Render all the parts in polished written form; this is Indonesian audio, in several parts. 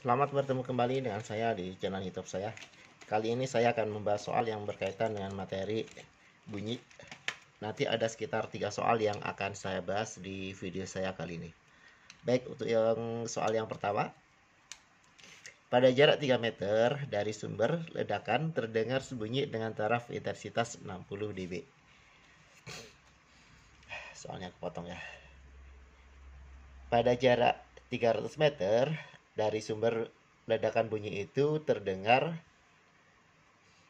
Selamat bertemu kembali dengan saya di channel YouTube saya. Kali ini saya akan membahas soal yang berkaitan dengan materi bunyi. Nanti ada sekitar 3 soal yang akan saya bahas di video saya kali ini. Baik, untuk yang soal yang pertama. Pada jarak 3 meter dari sumber ledakan terdengar bunyi dengan taraf intensitas 60 dB. Soalnya kepotong ya. Pada jarak 300 meter dari sumber ledakan bunyi itu terdengar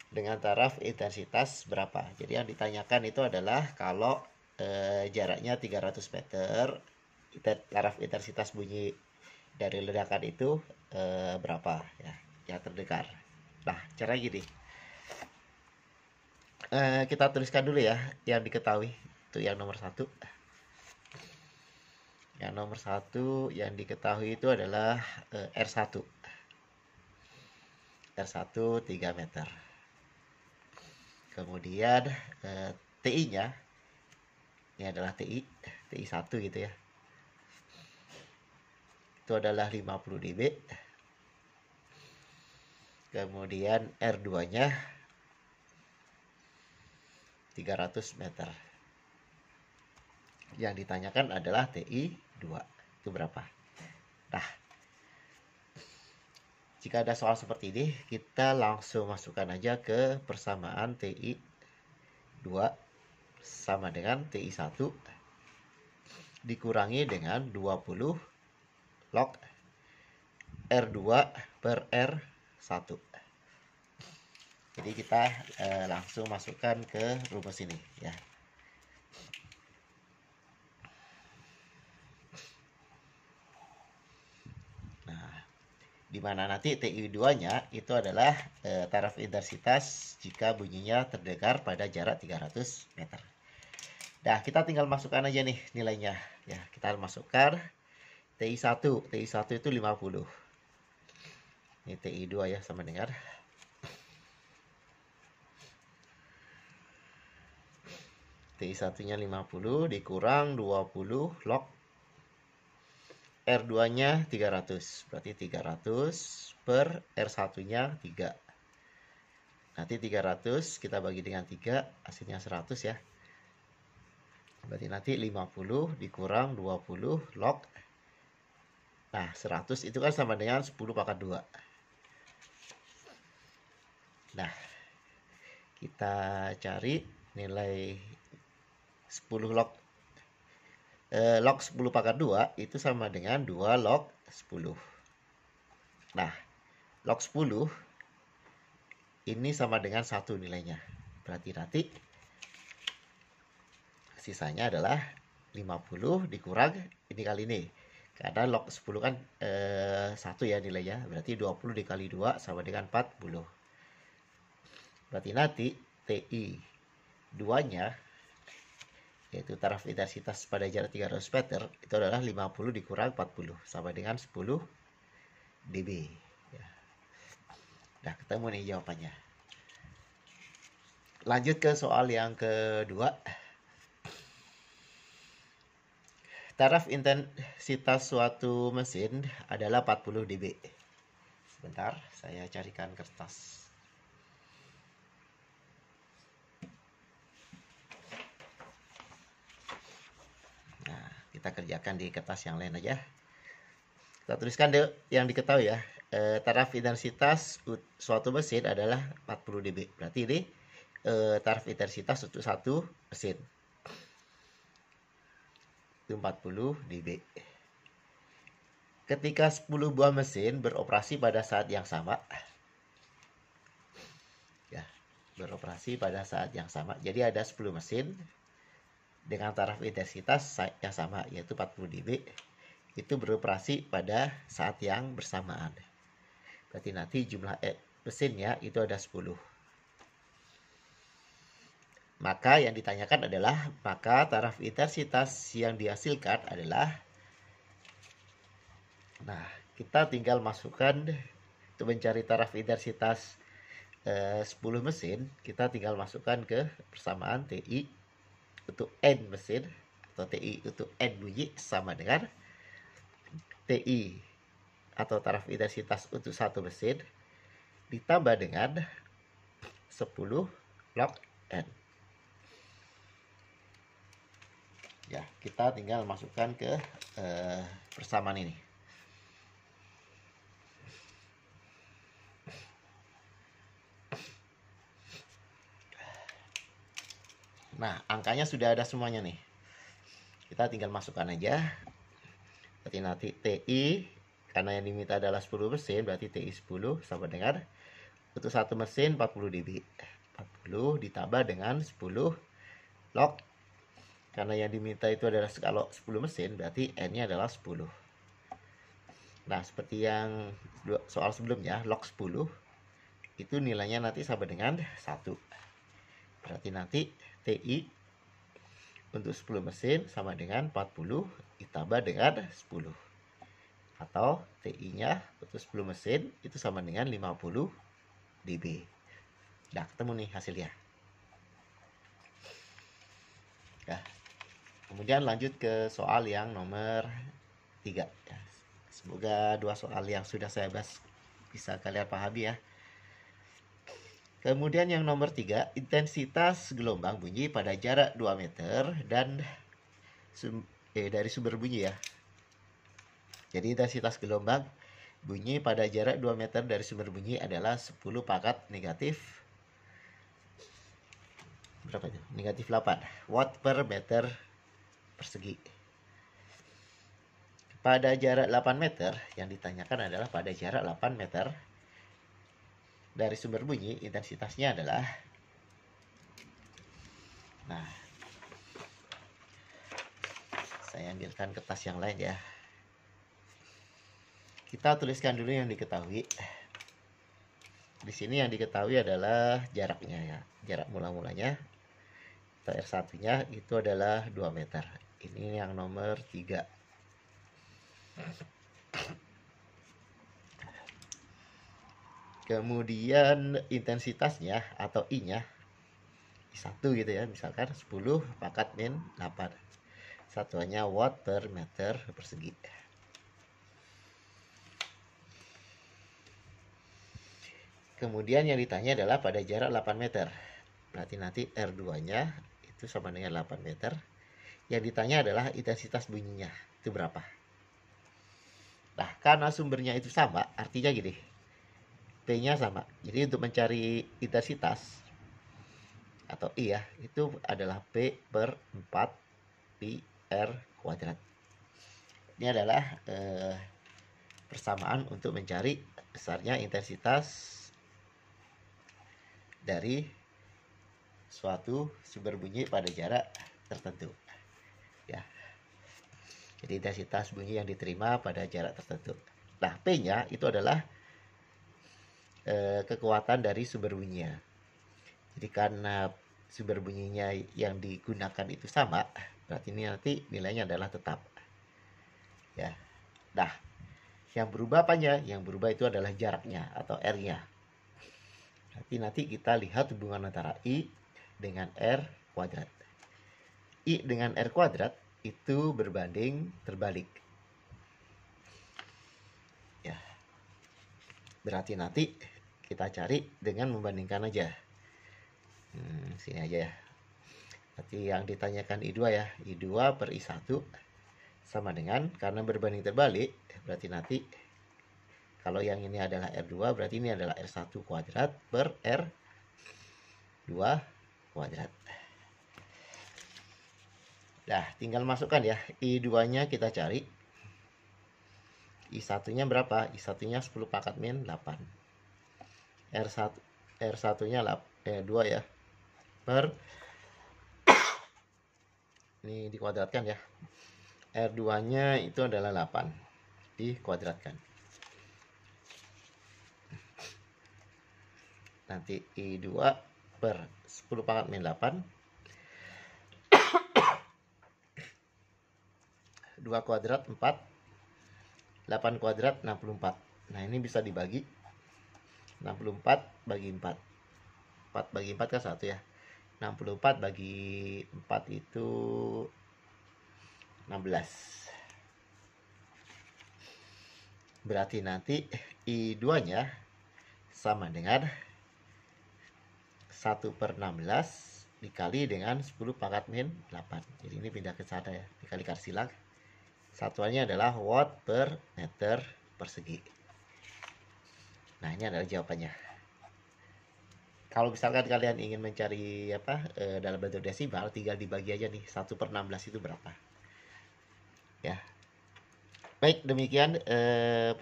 dengan taraf intensitas berapa. Jadi yang ditanyakan itu adalah kalau jaraknya 300 meter, taraf intensitas bunyi dari ledakan itu berapa ya, yang terdengar. Nah, cara gini. Kita tuliskan dulu ya yang diketahui. Itu yang nomor satu. Yang nomor satu yang diketahui itu adalah R1. R1 3 meter. Kemudian TI-nya ini adalah TI 1 gitu ya. Itu adalah 50 dB. Kemudian R2-nya 300 meter. Yang ditanyakan adalah TI 2. Itu berapa? Nah, jika ada soal seperti ini, kita langsung masukkan aja ke persamaan TI 2 sama dengan TI 1 dikurangi dengan 20 log R2 per R1. Jadi kita langsung masukkan ke rumus ini ya. Nah, dimana nanti TI2-nya itu adalah taraf intensitas jika bunyinya terdengar pada jarak 300 meter. Nah, kita tinggal masukkan aja nih nilainya ya. Kita masukkan TI1. TI1 itu 50. Ini TI2 ya, sama dengan TI1-nya 50 dikurang 20 log R2-nya 300. Berarti 300 per R1-nya 3. Nanti 300 kita bagi dengan 3, hasilnya 100 ya. Berarti nanti 50 dikurang 20 log. Nah, 100 itu kan sama dengan 10 pangkat 2. Nah, kita cari nilai 10 log 10 pangkat 2 itu sama dengan 2 log 10. Nah, log 10 ini sama dengan 1 nilainya. Berarti nanti sisanya adalah 50 dikurang ini kali ini. Karena log 10 kan 1 ya nilainya. Berarti 20 dikali 2 sama dengan 40. Berarti nanti TI 2-nya yaitu taraf intensitas pada jarak 300 meter itu adalah 50 dikurang 40 sama dengan 10 dB ya. Nah, ketemu nih jawabannya. Lanjut ke soal yang kedua. Taraf intensitas suatu mesin adalah 40 dB. Sebentar, saya carikan kertas. Nah, kita kerjakan di kertas yang lain aja. Kita tuliskan yang diketahui ya. Taraf intensitas suatu mesin adalah 40 dB. Berarti ini taraf intensitas untuk satu mesin. Itu 40 dB. Ketika 10 buah mesin beroperasi pada saat yang sama. Ya, beroperasi pada saat yang sama. Jadi ada 10 mesin dengan taraf intensitas yang sama yaitu 40 dB. Itu beroperasi pada saat yang bersamaan. Berarti nanti jumlah mesinnya itu ada 10. Maka yang ditanyakan adalah maka taraf intensitas yang dihasilkan adalah. Nah, kita tinggal masukkan untuk mencari taraf intensitas 10 mesin, kita tinggal masukkan ke persamaan TI untuk N mesin atau TI untuk N bunyi sama dengan TI atau taraf intensitas untuk satu mesin ditambah dengan 10 log N. Ya, kita tinggal masukkan ke persamaan ini. Nah, angkanya sudah ada semuanya nih. Kita tinggal masukkan aja. Berarti nanti TI, karena yang diminta adalah 10 mesin, berarti TI 10 sama dengan untuk satu mesin 40 dB. 40 ditambah dengan 10 log. Karena yang diminta itu adalah kalau 10 mesin, berarti N-nya adalah 10. Nah, seperti yang soal sebelumnya, log 10 itu nilainya nanti sama dengan 1. Berarti nanti TI untuk 10 mesin sama dengan 40 ditambah dengan 10. Atau TI-nya untuk 10 mesin itu sama dengan 50 dB. Nah, ketemu nih hasilnya. Nah, kemudian lanjut ke soal yang nomor 3. Ya, semoga dua soal yang sudah saya bahas bisa kalian pahami ya. Kemudian yang nomor 3, intensitas gelombang bunyi pada jarak 2 meter dan dari sumber bunyi ya. Jadi intensitas gelombang bunyi pada jarak 2 meter dari sumber bunyi adalah 10 pangkat negatif berapa itu? Negatif 8 watt per meter persegi. Pada jarak 8 meter, yang ditanyakan adalah pada jarak 8 meter dari sumber bunyi, intensitasnya adalah, nah, saya ambilkan kertas yang lain ya. Kita tuliskan dulu yang diketahui. Di sini yang diketahui adalah jaraknya ya, jarak mula-mulanya atau R1-nya itu adalah 2 meter. Ini yang nomor 3. Kemudian intensitasnya atau I-nya I1 gitu ya, misalkan 10 pangkat min 8. Satuannya watt per meter persegi. Kemudian yang ditanya adalah pada jarak 8 meter. Berarti nanti R2-nya itu sama dengan 8 meter. Yang ditanya adalah intensitas bunyinya itu berapa. Nah, karena sumbernya itu sama, artinya gini, P-nya sama. Jadi untuk mencari intensitas atau I ya, itu adalah P per 4 pi R kuadrat. Ini adalah persamaan untuk mencari besarnya intensitas dari suatu sumber bunyi pada jarak tertentu. Ya. Jadi intensitas bunyi yang diterima pada jarak tertentu. Nah, P-nya itu adalah kekuatan dari sumber bunyinya. Jadi karena sumber bunyinya yang digunakan itu sama, berarti ini nanti nilainya adalah tetap. Ya. Nah, yang berubah apanya? Yang berubah itu adalah jaraknya atau R-nya. Berarti nanti kita lihat hubungan antara I dengan R kuadrat. I dengan R kuadrat itu berbanding terbalik. Ya. Berarti nanti kita cari dengan membandingkan aja. Sini aja ya. Berarti yang ditanyakan I2 ya. I2 per I1 sama dengan, karena berbanding terbalik, berarti nanti kalau yang ini adalah R2, berarti ini adalah R1 kuadrat per R2 kuadrat. Nah, tinggal masukkan ya. I2-nya kita cari. I1-nya berapa? I1-nya 10 pangkat min 8. R1-nya 2 ya. Per ini dikuadratkan ya. R2-nya itu adalah 8. Dikuadratkan. Nanti I2 per 10 pangkat min 8. 2 kuadrat 4. 8 kuadrat 64. Nah, ini bisa dibagi. 64 bagi 4. 4 bagi 4 kan 1 ya. 64 bagi 4 itu 16. Berarti nanti I2-nya sama dengan 1/16 dikali dengan 10 pangkat min 8. Jadi ini pindah ke sana ya, dikali silang. Satuannya adalah watt per meter persegi. Nah, ini adalah jawabannya. Kalau misalkan kalian ingin mencari dalam bentuk desimal, tinggal dibagi aja nih, 1/16 itu berapa. Ya. Baik, demikian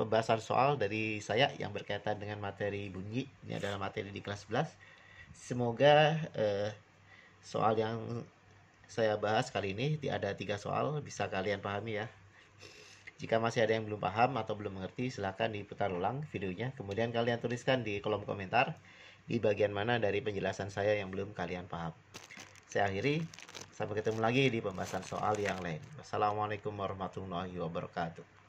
pembahasan soal dari saya yang berkaitan dengan materi bunyi. Ini adalah materi di kelas 11. Semoga soal yang saya bahas kali ini, ada 3 soal, bisa kalian pahami ya. Jika masih ada yang belum paham atau belum mengerti, silahkan diputar ulang videonya. Kemudian kalian tuliskan di kolom komentar di bagian mana dari penjelasan saya yang belum kalian paham. Saya akhiri, sampai ketemu lagi di pembahasan soal yang lain. Wassalamualaikum warahmatullahi wabarakatuh.